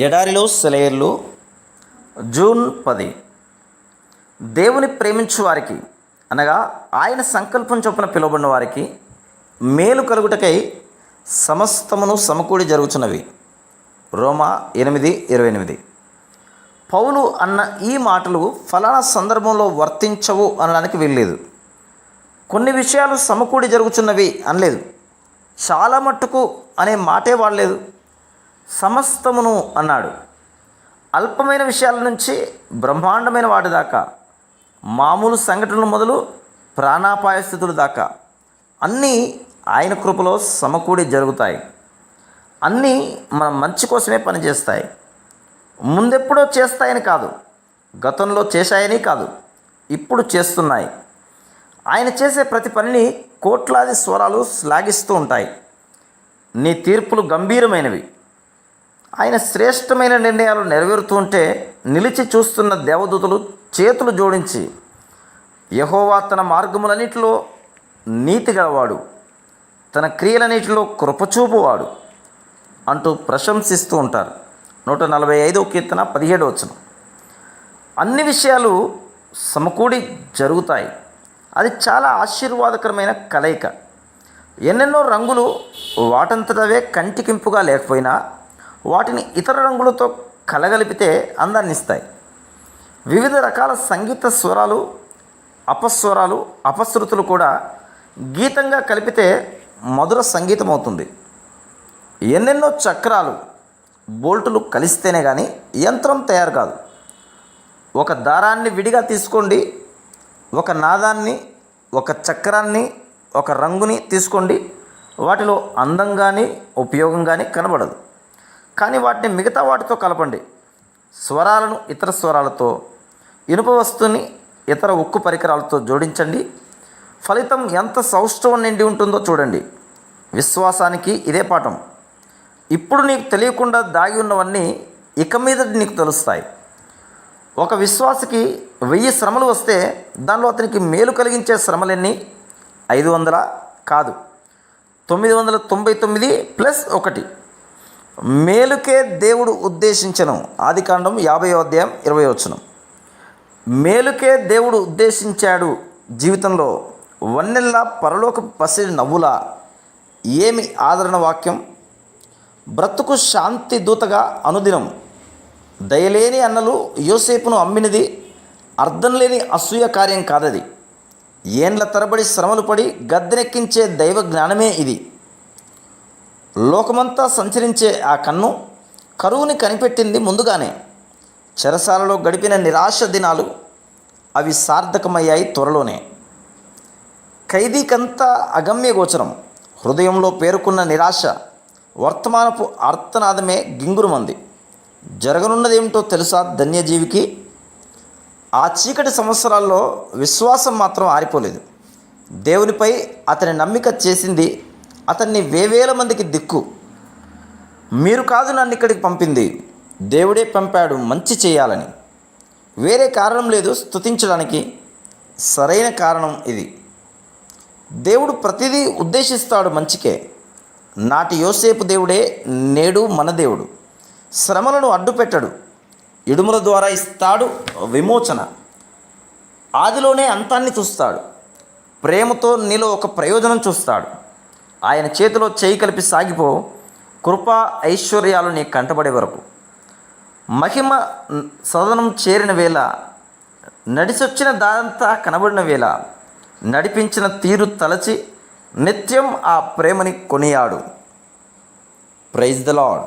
ఎడారిలో సెలయేర్లు జూన్ 10. దేవుని ప్రేమించు వారికి అనగా ఆయన సంకల్పం చొప్పున పిలువబడిన వారికి మేలు కలుగుటకై సమస్తమును సమకూడి జరుగుతున్నవి. రోమా 8:28. పౌలు అన్న ఈ మాటలు ఫలానా సందర్భంలో వర్తించవు అనడానికి వీల్లేదు. కొన్ని విషయాలు సమకూడి జరుగుతున్నవి అనలేదు. చాలా మట్టుకు అనే మాటే వాడలేదు. సమస్తమును అన్నాడు. అల్పమైన విషయాల నుంచి బ్రహ్మాండమైన వాటి దాకా, మామూలు సంఘటనలు మొదలు ప్రాణాపాయ స్థితుల దాకా అన్నీ ఆయన కృపలో సమకూడి జరుగుతాయి. అన్నీ మన మంచి కోసమే పనిచేస్తాయి. ముందెప్పుడో చేస్తాయని కాదు, గతంలో చేశాయని కాదు, ఇప్పుడు చేస్తున్నాయి. ఆయన చేసే ప్రతి పనిని కోట్లాది స్వరాలు శ్లాఘిస్తూ ఉంటాయి. నీ తీర్పులు గంభీరమైనవి. ఆయన శ్రేష్టమైన నిర్ణయాలు నెరవేరుతూ ఉంటే నిలిచి చూస్తున్న దేవదూతలు చేతులు జోడించి, యెహోవా తన మార్గములన్నిటిలో నీతి గలవాడు, తన క్రియలన్నిటిలో కృపచూపువాడు అంటూ ప్రశంసిస్తూ ఉంటారు. 145వ కీర్తన 17వ వచనం. అన్ని విషయాలు సమకూడి జరుగుతాయి. అది చాలా ఆశీర్వాదకరమైన కలయిక. ఎన్నెన్నో రంగులు వాటంతటవే కంటికింపుగా లేకపోయినా వాటిని ఇతర రంగులతో కలగలిపితే అందాన్ని ఇస్తాయి. వివిధ రకాల సంగీత స్వరాలు, అపస్వరాలు, అపశృతులు కూడా గీతంగా కలిపితే మధుర సంగీతం అవుతుంది. ఎన్నెన్నో చక్రాలు, బోల్టులు కలిస్తేనే కానీ యంత్రం తయారు కాదు. ఒక దారాన్ని విడిగా తీసుకోండి, ఒక నాదాన్ని, ఒక చక్రాన్ని, ఒక రంగుని తీసుకోండి, వాటిలో అందం కానీ ఉపయోగం కానీ కనబడదు. కానీ వాటిని మిగతా వాటితో కలపండి. స్వరాలను ఇతర స్వరాలతో, ఇనుప వస్తువుని ఇతర ఉక్కు పరికరాలతో జోడించండి. ఫలితం ఎంత సౌష్ఠవం నిండి ఉంటుందో చూడండి. విశ్వాసానికి ఇదే పాఠం. ఇప్పుడు నీకు తెలియకుండా దాగి ఉన్నవన్నీ ఇక మీద నీకు తెలుస్తాయి. ఒక విశ్వాసికి 1000 శ్రమలు వస్తే దానిలో అతనికి మేలు కలిగించే శ్రమలెన్ని? 500 కాదు, 999 + 1. మేలుకే దేవుడు ఉద్దేశించను. ఆదికాండం 50వ అధ్యాయం 20వ వచనం. మేలుకే దేవుడు ఉద్దేశించాడు. జీవితంలో వన్నెల్లా పరలోకపు పసిడి నవ్వులా. ఏమి ఆదరణ వాక్యం! బ్రతుకు శాంతి దూతగా అనుదినం. దయలేని అన్నలు యోసేపును అమ్మినది అర్థం లేని అసూయ కార్యం కాదది. ఏండ్ల తరబడి శ్రమలు పడి గద్దెనెక్కించే దైవ జ్ఞానమే ఇది. లోకమంతా సంచరించే ఆ కన్ను కరువుని కనిపెట్టింది ముందుగానే. చెరసాలలో గడిపిన నిరాశ దినాలు అవి సార్థకమయ్యాయి త్వరలోనే. ఖైదీకంతా అగమ్య గోచరం. హృదయంలో పేరుకున్న నిరాశ వర్తమానపు ఆర్తనాదమే గింగురుమంది. జరగనున్నదేమిటో తెలుసా ధన్యజీవికి? ఆ చీకటి సంవత్సరాల్లో విశ్వాసం మాత్రం ఆరిపోలేదు. దేవునిపై అతని నమ్మిక చేసింది అతన్ని వేవేల మందికి దిక్కు. మీరు కాదు నన్ను ఇక్కడికి పంపింది, దేవుడే పంపాడు మంచి చేయాలని. వేరే కారణం లేదు స్తుతించడానికి. సరైన కారణం ఇది. దేవుడు ప్రతిదీ ఉద్దేశిస్తాడు మంచికే. నాటి యోసేపు దేవుడే నేడు మన దేవుడు. శ్రమలను అడ్డుపెట్టడు. ఇడుముల ద్వారా ఇస్తాడు విమోచన. ఆదిలోనే అంతాన్ని చూస్తాడు. ప్రేమతో నీలో ఒక ప్రయోజనం చూస్తాడు. ఆయన చేతిలో చేయి కలిపి సాగిపో. కృపా ఐశ్వర్యాలు నీ కంటబడే వరకు. మహిమ సదనం చేరిన వేళ, నడిచొచ్చిన దారంతా కనబడిన వేళ, నడిపించిన తీరు తలచి నిత్యం ఆ ప్రేమని కొనియాడు. Praise the lord.